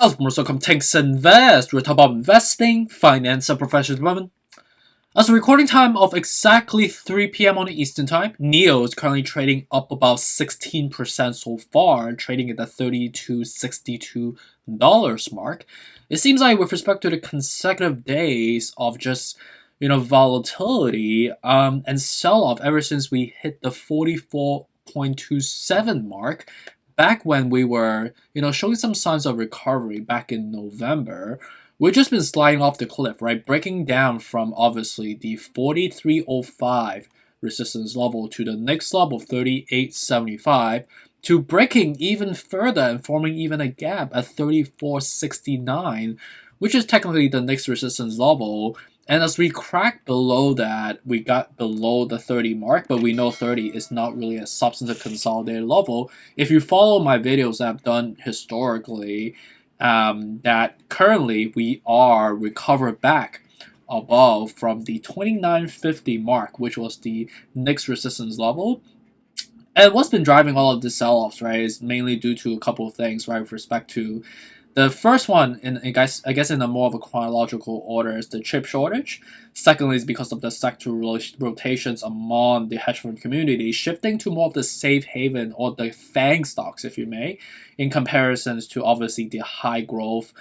Of course, welcome to Tanks Invest. We're talking about investing, finance, and professional development. As a recording time of exactly 3 p.m. on the Eastern Time, NEO is currently trading up about 16% so far, trading at the $32.62 mark. It seems like with respect to the consecutive days of just volatility and sell-off ever since we hit the 44.27 mark, back when we were showing some signs of recovery back in November, we've just been sliding off the cliff, right? Breaking down from obviously the 43.05 resistance level to the next level of 38.75 to breaking even further and forming even a gap at 34.69, which is technically the next resistance level. And as we cracked below that, we got below the 30 mark, but we know 30 is not really a substantive consolidated level. If you follow my videos that I've done historically, that currently we are recovered back above from the 29.50 mark, which was the next resistance level. And what's been driving all of the sell-offs, right, is mainly due to a couple of things, right, with respect to the first one, I guess in a more of a chronological order, is the chip shortage. Secondly, is because of the sector rotations among the hedge fund community, shifting to more of the safe haven or the FANG stocks, if you may, in comparisons to obviously the high growth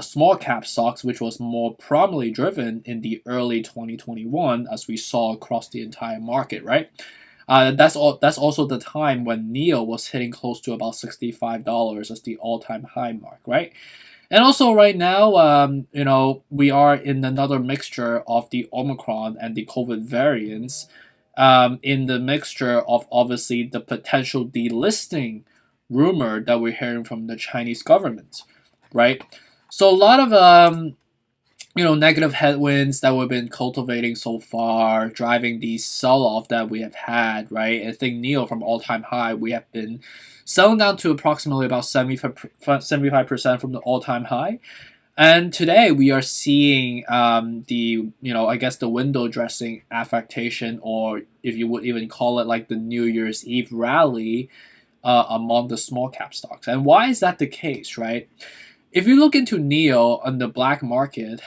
small cap stocks, which was more prominently driven in the early 2021, as we saw across the entire market, right? That's also the time when NEO was hitting close to about $65 as the all-time high mark, right? And also right now, we are in another mixture of the Omicron and the COVID variants, in the mixture of obviously the potential delisting rumor that we're hearing from the Chinese government, right? So a lot of negative headwinds that we've been cultivating so far, driving the sell-off that we have had, right? I think NEO from all-time high, we have been selling down to approximately about 75% from the all-time high. And today we are seeing I guess the window dressing affectation, or if you would even call it like the New Year's Eve rally among the small cap stocks. And why is that the case, right? If you look into NEO on the black market,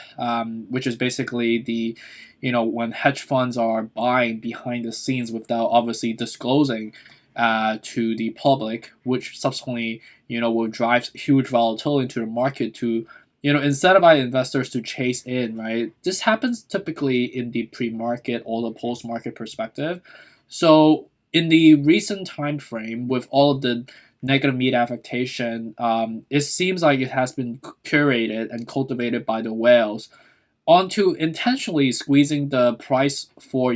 which is basically the, when hedge funds are buying behind the scenes without obviously disclosing to the public, which subsequently, will drive huge volatility into the market to, incentivize investors to chase in, right? This happens typically in the pre-market or the post-market perspective. So in the recent time frame, with all of the negative media affectation, it seems like it has been curated and cultivated by the whales onto intentionally squeezing the price for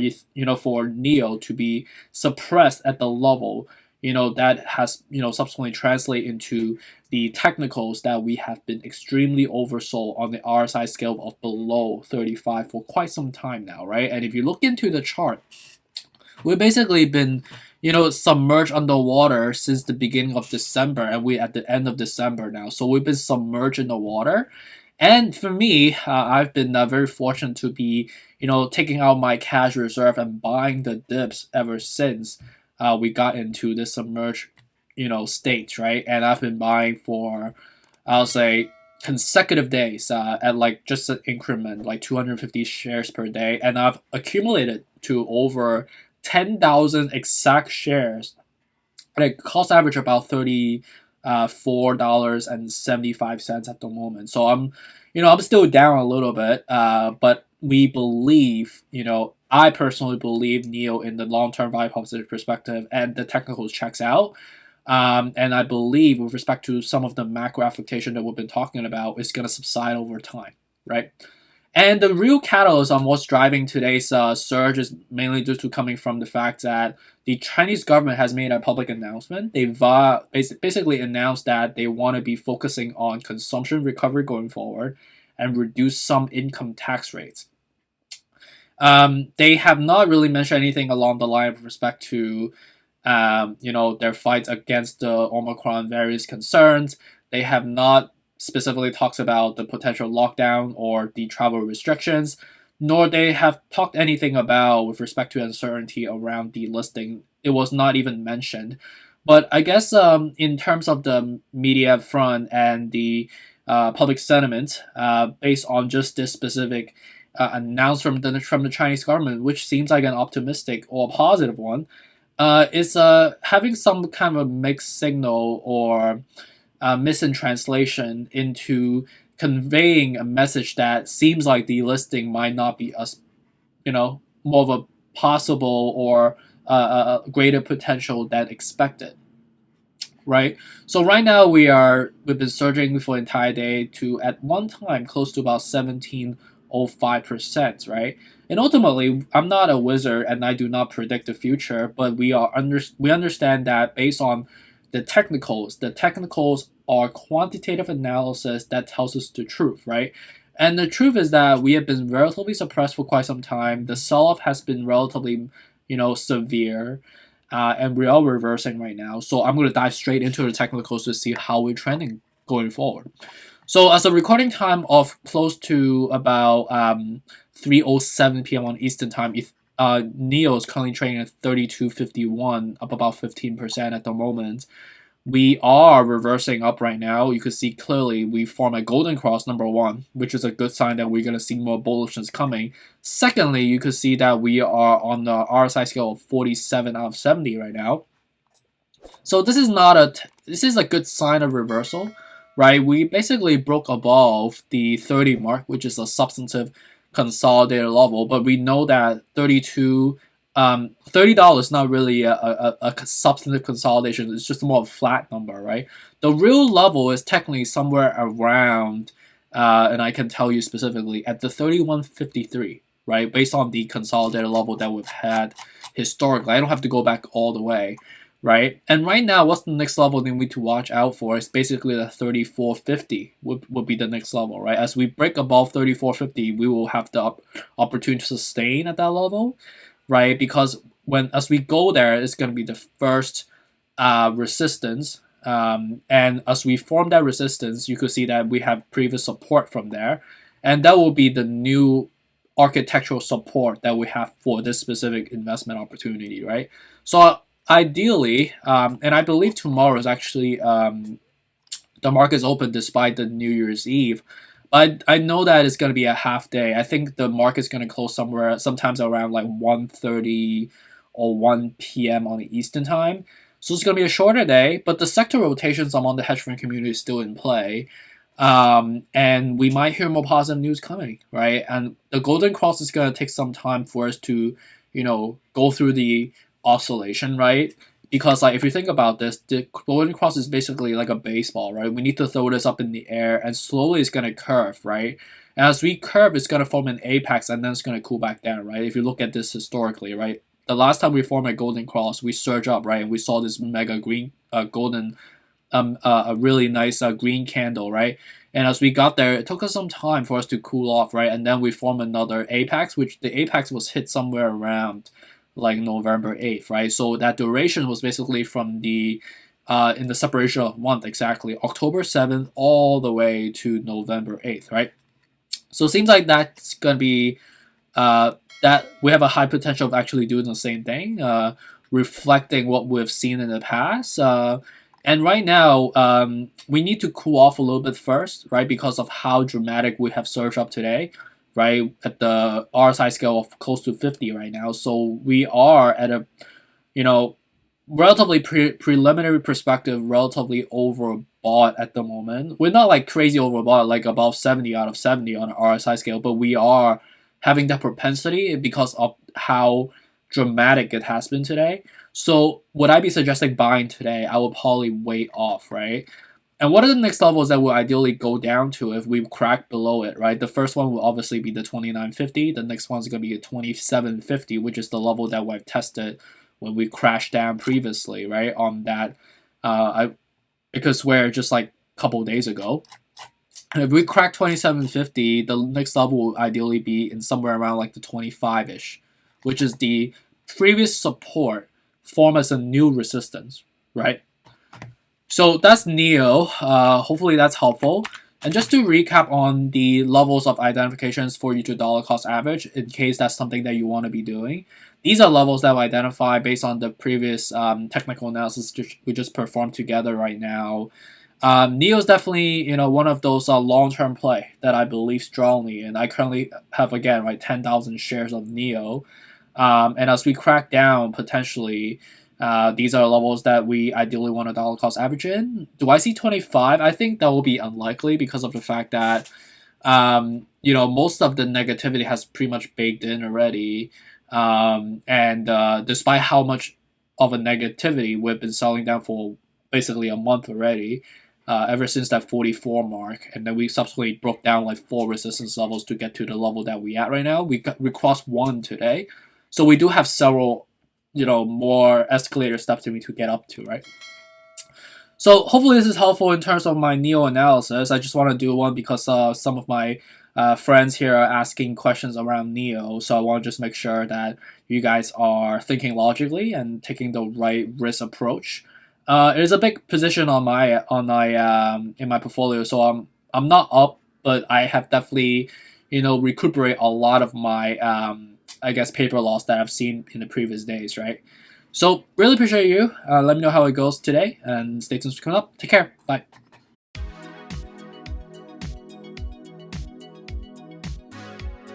for NEO to be suppressed at the level that has subsequently translate into the technicals that we have been extremely oversold on the RSI scale of below 35 for quite some time now, right? And if you look into the chart, we've basically been submerged underwater since the beginning of December, and we're at the end of December now. So we've been submerged in the water. And for me, I've been very fortunate to be, taking out my cash reserve and buying the dips ever since we got into this submerged, state, right? And I've been buying for, I'll say, consecutive days at like just an increment, like 250 shares per day. And I've accumulated to over 10,000 exact shares at a cost average about $34.75 at the moment. So I'm still down a little bit, but we believe, I personally believe NEO in the long-term value proposition perspective, and the technicals checks out. And I believe with respect to some of the macro affectation that we've been talking about, it's going to subside over time, right? And the real catalyst on what's driving today's surge is mainly due to coming from the fact that the Chinese government has made a public announcement. They've basically announced that they want to be focusing on consumption recovery going forward and reduce some income tax rates. They have not really mentioned anything along the line with respect to their fight against the Omicron various concerns. They have not specifically talks about the potential lockdown or the travel restrictions, nor they have talked anything about with respect to uncertainty around delisting. It was not even mentioned. But I guess in terms of the media front and the public sentiment based on just this specific announcement from the Chinese government, which seems like an optimistic or positive one, is having some kind of mixed signal or missing translation into conveying a message that seems like delisting might not be as more of a possible or a greater potential than expected, right? So right now we've been surging for the entire day to at one time close to about 17.05%, right? And ultimately, I'm not a wizard and I do not predict the future, but we understand that based on the technicals are quantitative analysis that tells us the truth, right? And the truth is that we have been relatively suppressed for quite some time. The sell-off has been relatively, severe, and we are reversing right now. So I'm going to dive straight into the technicals to see how we're trending going forward. So as a recording time of close to about 3:07 p.m. on Eastern time, NEO is currently trading at 32.51, up about 15% at the moment. We are reversing up right now. You can see clearly we form a golden cross, number one, which is a good sign that we're going to see more bullishness coming. Secondly, you can see that we are on the RSI scale of 47 out of 70 right now. So this is a good sign of reversal, right? We basically broke above the 30 mark, which is a substantive consolidated level, but we know that $30 is not really a substantive consolidation. It's just more of a flat number, right? The real level is technically somewhere around, and I can tell you specifically, at the 31.53, right? Based on the consolidated level that we've had historically. I don't have to go back all the way, right? And right now, what's the next level that we need to watch out for is basically the 34.50 would be the next level, right? As we break above 34.50, we will have the opportunity to sustain at that level, right? Because as we go there, it's going to be the first resistance. And as we form that resistance, you could see that we have previous support from there. And that will be the new architectural support that we have for this specific investment opportunity, right? So ideally, and I believe tomorrow is actually the market is open despite the New Year's Eve. I know that it's going to be a half day. I think the market's going to close sometimes around like 1:30 or 1 p.m. on the Eastern time. So it's going to be a shorter day, but the sector rotations among the hedge fund community is still in play. And we might hear more positive news coming, right? And the golden cross is going to take some time for us to, go through the oscillation, right? Because if you think about this, the golden cross is basically like a baseball, right? We need to throw this up in the air and slowly it's going to curve, right? And as we curve, it's going to form an apex and then it's going to cool back down, right? If you look at this historically, right? The last time we formed a golden cross, we surge up, right? And we saw this mega green, golden, a really nice green candle, right? And as we got there, it took us some time for us to cool off, right? And then we formed another apex, which the apex was hit somewhere around like November 8th, right? So that duration was basically from the in the separation of month exactly, October 7th all the way to November 8th, right? So it seems like that's going to be that we have a high potential of actually doing the same thing, reflecting what we've seen in the past. And right now, we need to cool off a little bit first, right? Because of how dramatic we have surged up today, right? At the RSI scale of close to 50 right now. So we are at a, relatively preliminary perspective, relatively overbought at the moment. We're not like crazy overbought, like above 70 out of 70 on the RSI scale, but we are having that propensity because of how dramatic it has been today. So would I be suggesting buying today? I will probably wait off, right? And what are the next levels that will ideally go down to if we crack below it, right? The first one will obviously be the 29.50. The next one is going to be the 27.50, which is the level that we've tested when we crashed down previously, right? On that, I because we're just like a couple days ago. And if we crack 27.50, the next level will ideally be in somewhere around like the 25-ish, which is the previous support form as a new resistance, right? So that's NEO. Hopefully that's helpful. And just to recap on the levels of identifications for each dollar cost average, in case that's something that you want to be doing. These are levels that we identify based on the previous technical analysis we just performed together right now. Neo is definitely one of those long term play that I believe strongly, and I currently have again 10,000 shares of Neo, and as we crack down potentially. These are levels that we ideally want to dollar cost average in. Do I see 25? I think that will be unlikely because of the fact that most of the negativity has pretty much baked in already. And despite how much of a negativity we've been selling down for basically a month already, ever since that 44 mark, and then we subsequently broke down like 4 resistance levels to get to the level that we at right now. We crossed 1 today, so we do have several, more escalator steps that we need to get up to, right? So hopefully this is helpful in terms of my Neo analysis. I just want to do one because some of my friends here are asking questions around Neo, so I want to just make sure that you guys are thinking logically and taking the right risk approach. It is a big position on my in my portfolio, so I'm not up, but I have definitely recuperate a lot of my I guess paper loss that I've seen in the previous days, right? So really appreciate you. Let me know how it goes today, and stay tuned for coming up. Take care. Bye.